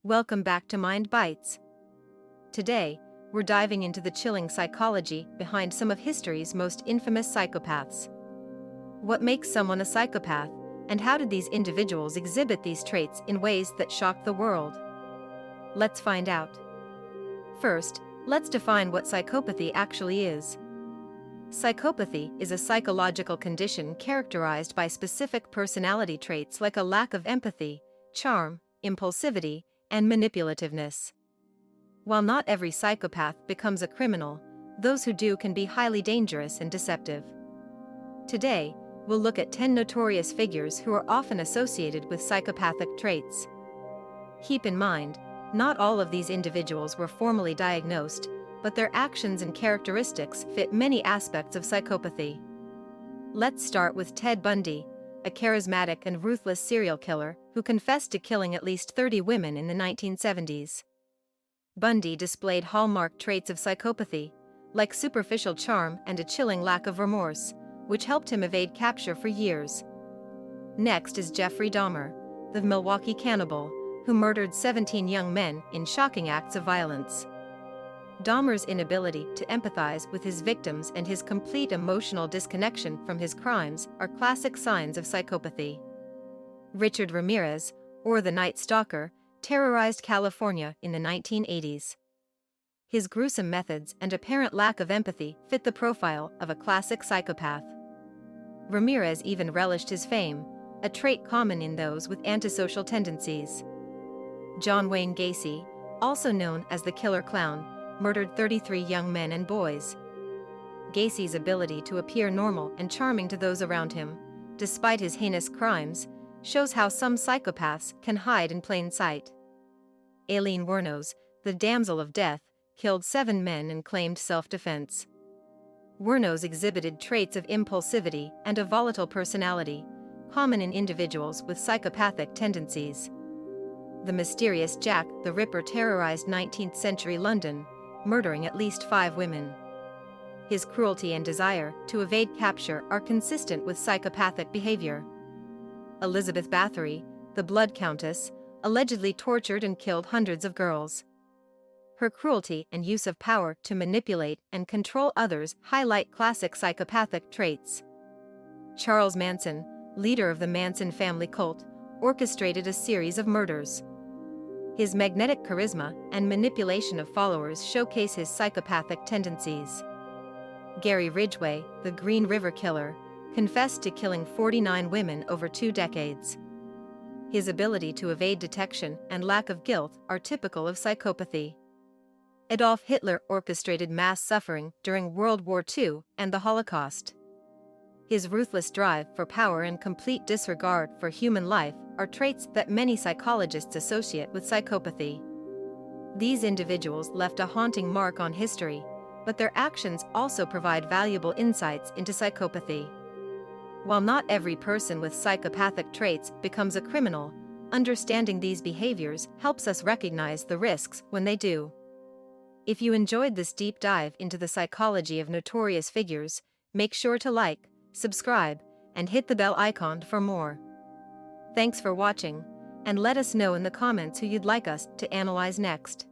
Welcome back to Mind Bites. Today, we're diving into the chilling psychology behind some of history's most infamous psychopaths. What makes someone a psychopath, and how did these individuals exhibit these traits in ways that shocked the world? Let's find out. First, let's define what psychopathy actually is. Psychopathy is a psychological condition characterized by specific personality traits like a lack of empathy, charm, impulsivity, and manipulativeness. While not every psychopath becomes a criminal, those who do can be highly dangerous and deceptive. Today, we'll look at 10 notorious figures who are often associated with psychopathic traits. Keep in mind, not all of these individuals were formally diagnosed, but their actions and characteristics fit many aspects of psychopathy. Let's start with Ted Bundy, a charismatic and ruthless serial killer who confessed to killing at least 30 women in the 1970s. Bundy displayed hallmark traits of psychopathy, like superficial charm and a chilling lack of remorse, which helped him evade capture for years. Next is Jeffrey Dahmer, the Milwaukee cannibal, who murdered 17 young men in shocking acts of violence. Dahmer's inability to empathize with his victims and his complete emotional disconnection from his crimes are classic signs of psychopathy. Richard Ramirez, or the Night Stalker, terrorized California in the 1980s. His gruesome methods and apparent lack of empathy fit the profile of a classic psychopath. Ramirez even relished his fame, a trait common in those with antisocial tendencies. John Wayne Gacy, also known as the Killer Clown, murdered 33 young men and boys. Gacy's ability to appear normal and charming to those around him, despite his heinous crimes, shows how some psychopaths can hide in plain sight. Aileen Wuornos, the Damsel of Death, killed 7 men and claimed self-defense. Wuornos exhibited traits of impulsivity and a volatile personality, common in individuals with psychopathic tendencies. The mysterious Jack the Ripper terrorized 19th-century London, murdering at least 5 women. His cruelty and desire to evade capture are consistent with psychopathic behavior. Elizabeth Bathory, the Blood Countess, allegedly tortured and killed hundreds of girls. Her cruelty and use of power to manipulate and control others highlight classic psychopathic traits. Charles Manson, leader of the Manson family cult, orchestrated a series of murders. His magnetic charisma and manipulation of followers showcase his psychopathic tendencies. Gary Ridgway, the Green River Killer, confessed to killing 49 women over 2 decades. His ability to evade detection and lack of guilt are typical of psychopathy. Adolf Hitler orchestrated mass suffering during World War II and the Holocaust. His ruthless drive for power and complete disregard for human life are traits that many psychologists associate with psychopathy. These individuals left a haunting mark on history, but their actions also provide valuable insights into psychopathy. While not every person with psychopathic traits becomes a criminal, understanding these behaviors helps us recognize the risks when they do. If you enjoyed this deep dive into the psychology of notorious figures, make sure to like, subscribe, and hit the bell icon for more. Thanks for watching, and let us know in the comments who you'd like us to analyze next.